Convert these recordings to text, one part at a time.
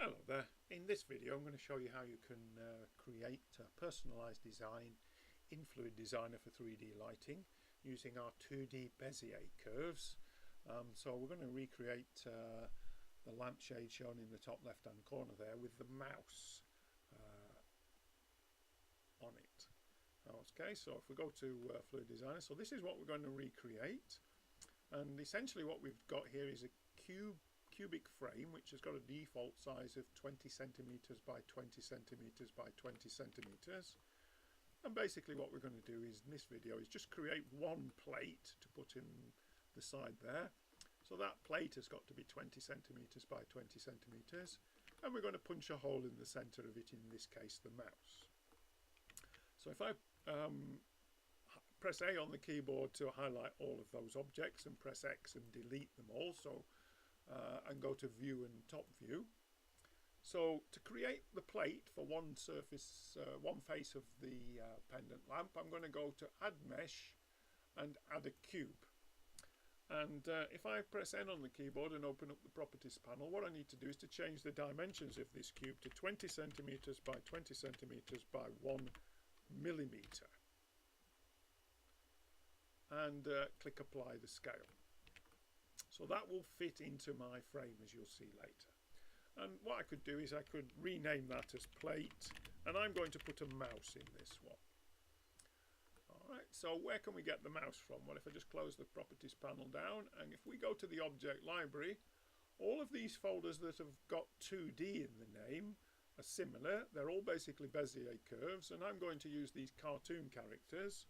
Hello there. In this video I'm going to show you how you can create a personalized design in FluidDesigner for 3D lighting using our 2D Bezier curves. So we're going to recreate the lampshade shown in the top left hand corner there with the mouse on it. Okay, so if we go to FluidDesigner, so this is what we're going to recreate, and essentially what we've got here is a cubic frame which has got a default size of 20 centimeters by 20 centimeters by 20 centimeters. And basically what we're going to do is in this video is just create one plate to put in the side there. So that plate has got to be 20 centimeters by 20 centimeters, and we're going to punch a hole in the center of it, in this case the mouse. So if I press A on the keyboard to highlight all of those objects and press X and delete them all, and go to view and top view. So to create the plate for one surface, one face of the pendant lamp, I'm going to go to add mesh and add a cube. And if I press N on the keyboard and open up the properties panel, what I need to do is to change the dimensions of this cube to 20 centimeters by 20 centimeters by 1 millimeter. And click apply the scale. So that will fit into my frame, as you'll see later. And what I could do is I could rename that as plate, and I'm going to put a mouse in this one. Alright, so where can we get the mouse from? Well, if I just close the properties panel down, and if we go to the object library, all of these folders that have got 2D in the name are similar. They're all basically Bezier curves, and I'm going to use these cartoon characters.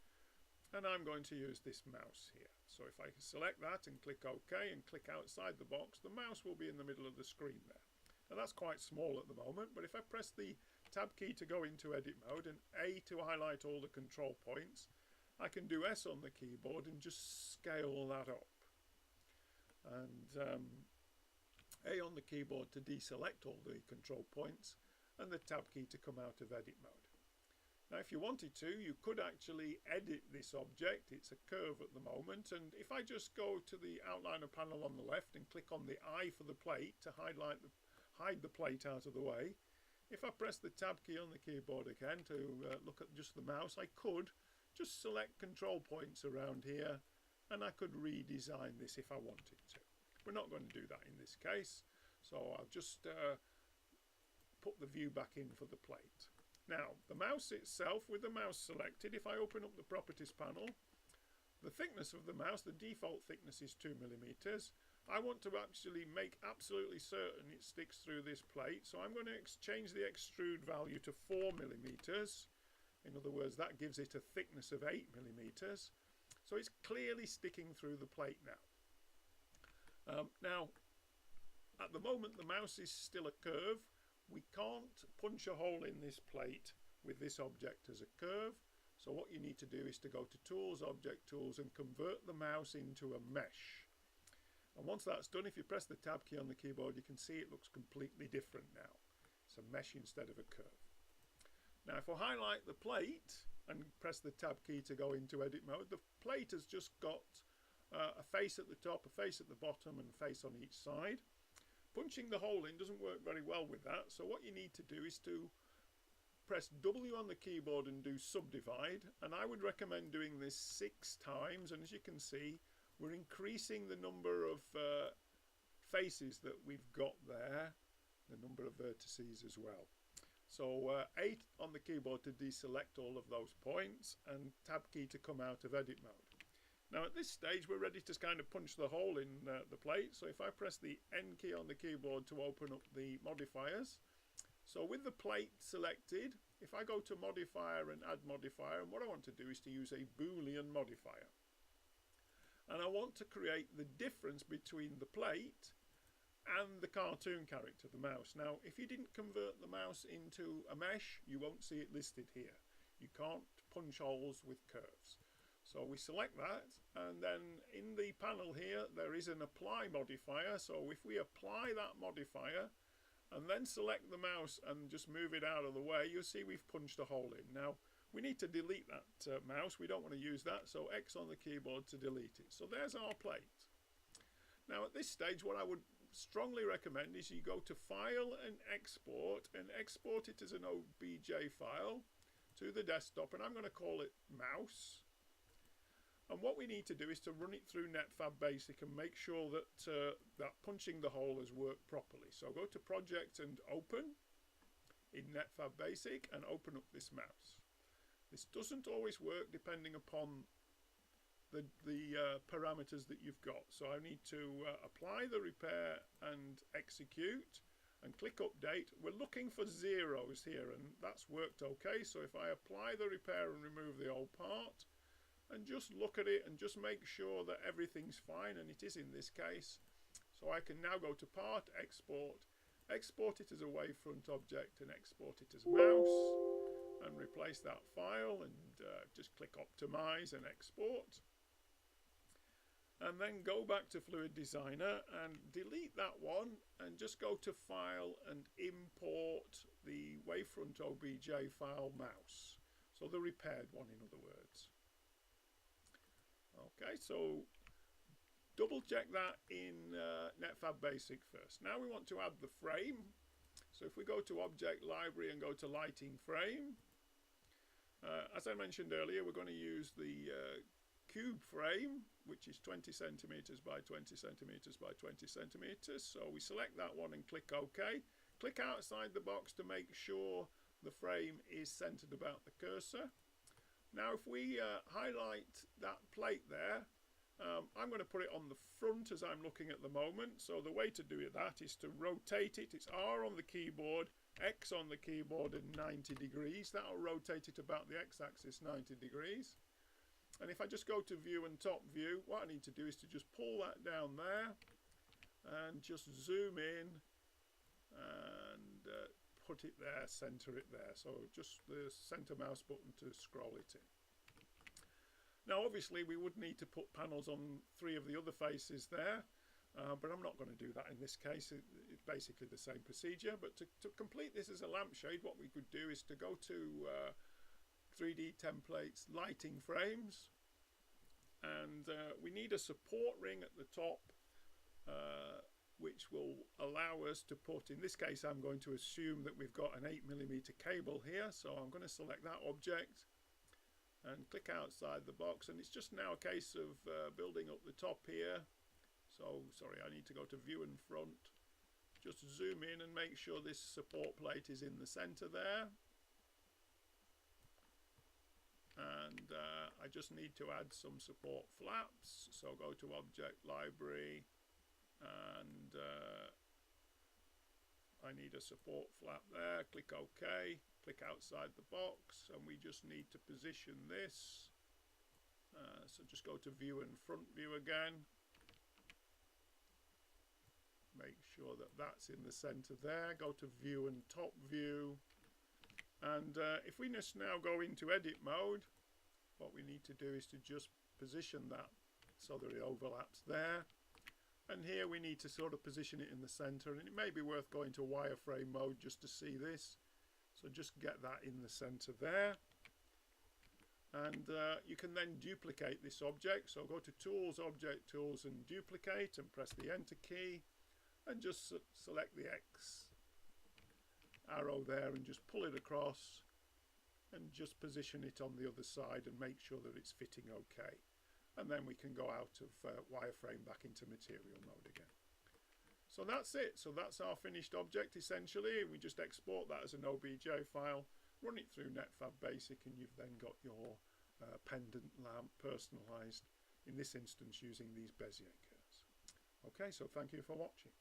And I'm going to use this mouse here. So if I select that and click OK and click outside the box, the mouse will be in the middle of the screen there. Now that's quite small at the moment, but if I press the Tab key to go into edit mode and A to highlight all the control points, I can do S on the keyboard and just scale that up. And A on the keyboard to deselect all the control points, and the Tab key to come out of edit mode. Now if you wanted to, you could actually edit this object. It's a curve at the moment, and if I just go to the outliner panel on the left and click on the eye for the plate to hide the plate out of the way, if I press the Tab key on the keyboard again to look at just the mouse, I could just select control points around here, and I could redesign this if I wanted to. We're not going to do that in this case, so I'll just put the view back in for the plate. Now, the mouse itself, with the mouse selected, if I open up the properties panel, the thickness of the mouse, the default thickness is 2 millimeters. I want to actually make absolutely certain it sticks through this plate, so I'm going to change the extrude value to 4 millimeters. In other words, that gives it a thickness of 8 millimeters. So it's clearly sticking through the plate now. Now, at the moment, the mouse is still a curve. We can't punch a hole in this plate with this object as a curve, so what you need to do is to go to Tools, Object Tools, and convert the mouse into a mesh. And once that's done, if you press the Tab key on the keyboard, you can see it looks completely different now. It's a mesh instead of a curve. Now if I highlight the plate and press the Tab key to go into edit mode, the plate has just got a face at the top, a face at the bottom, and a face on each side. Punching the hole in doesn't work very well with that, so what you need to do is to press W on the keyboard and do Subdivide, and I would recommend doing this 6 times, and as you can see, we're increasing the number of faces that we've got there, the number of vertices as well. So 8 on the keyboard to deselect all of those points, and Tab key to come out of edit mode. Now at this stage we're ready to kind of punch the hole in the plate, so if I press the N key on the keyboard to open up the modifiers, so with the plate selected, if I go to modifier and add modifier, and what I want to do is to use a Boolean modifier. And I want to create the difference between the plate and the cartoon character, the mouse. Now if you didn't convert the mouse into a mesh, you won't see it listed here. You can't punch holes with curves. So we select that, and then in the panel here there is an apply modifier, so if we apply that modifier and then select the mouse and just move it out of the way, you'll see we've punched a hole in. Now we need to delete that mouse, we don't want to use that, so X on the keyboard to delete it. So there's our plate. Now at this stage what I would strongly recommend is you go to File and Export it as an OBJ file to the desktop, and I'm going to call it Mouse. And what we need to do is to run it through Netfabb Basic and make sure that that punching the hole has worked properly. So go to Project and Open in Netfabb Basic and open up this mouse. This doesn't always work depending upon the parameters that you've got. So I need to apply the repair and execute and click update. We're looking for zeros here, and that's worked okay. So if I apply the repair and remove the old part and just look at it and just make sure that everything's fine, and it is in this case, so I can now go to Part, Export it as a wavefront object and export it as mouse, and replace that file, and just click Optimize and Export. And then go back to FluidDesigner and delete that one and just go to File and import the wavefront OBJ file mouse. So the repaired one, in other words. Okay, so double check that in Netfabb Basic first. Now we want to add the frame. So if we go to Object Library and go to Lighting Frame, as I mentioned earlier, we're going to use the cube frame, which is 20 centimeters by 20 centimeters by 20 centimeters. So we select that one and click OK. Click outside the box to make sure the frame is centered about the cursor. Now if we highlight that plate there, I'm going to put it on the front as I'm looking at the moment. So the way to do that is to rotate it. It's R on the keyboard, X on the keyboard, and 90 degrees. That'll rotate it about the X-axis 90 degrees. And if I just go to View and Top View, what I need to do is to just pull that down there and just zoom in and put it there, center it there. So just the center mouse button to scroll it in. Now obviously we would need to put panels on 3 of the other faces there, but I'm not going to do that in this case. It's basically the same procedure, but to complete this as a lampshade, what we could do is to go to 3D templates, lighting frames, and we need a support ring at the top, which will allow us to put, in this case I'm going to assume that we've got an 8mm cable here, so I'm going to select that object and click outside the box, and it's just now a case of building up the top here. So sorry, I need to go to View and Front, just zoom in and make sure this support plate is in the center there. And I just need to add some support flaps, so go to Object Library and I need a support flap there, click OK, click outside the box, and we just need to position this, so just go to View and Front View again, make sure that that's in the center there, go to View and Top View. And if we just now go into edit mode, what we need to do is to just position that so that it overlaps there. And here we need to sort of position it in the center, and it may be worth going to wireframe mode just to see this. So just get that in the center there. And you can then duplicate this object. So go to Tools, Object Tools, and Duplicate, and press the Enter key, and just select the X arrow there and just pull it across and just position it on the other side and make sure that it's fitting okay. And then we can go out of wireframe back into material mode again. So that's it. So that's our finished object essentially. We just export that as an OBJ file, run it through Netfabb Basic, and you've then got your pendant lamp personalized, in this instance using these Bezier curves. Okay, so thank you for watching.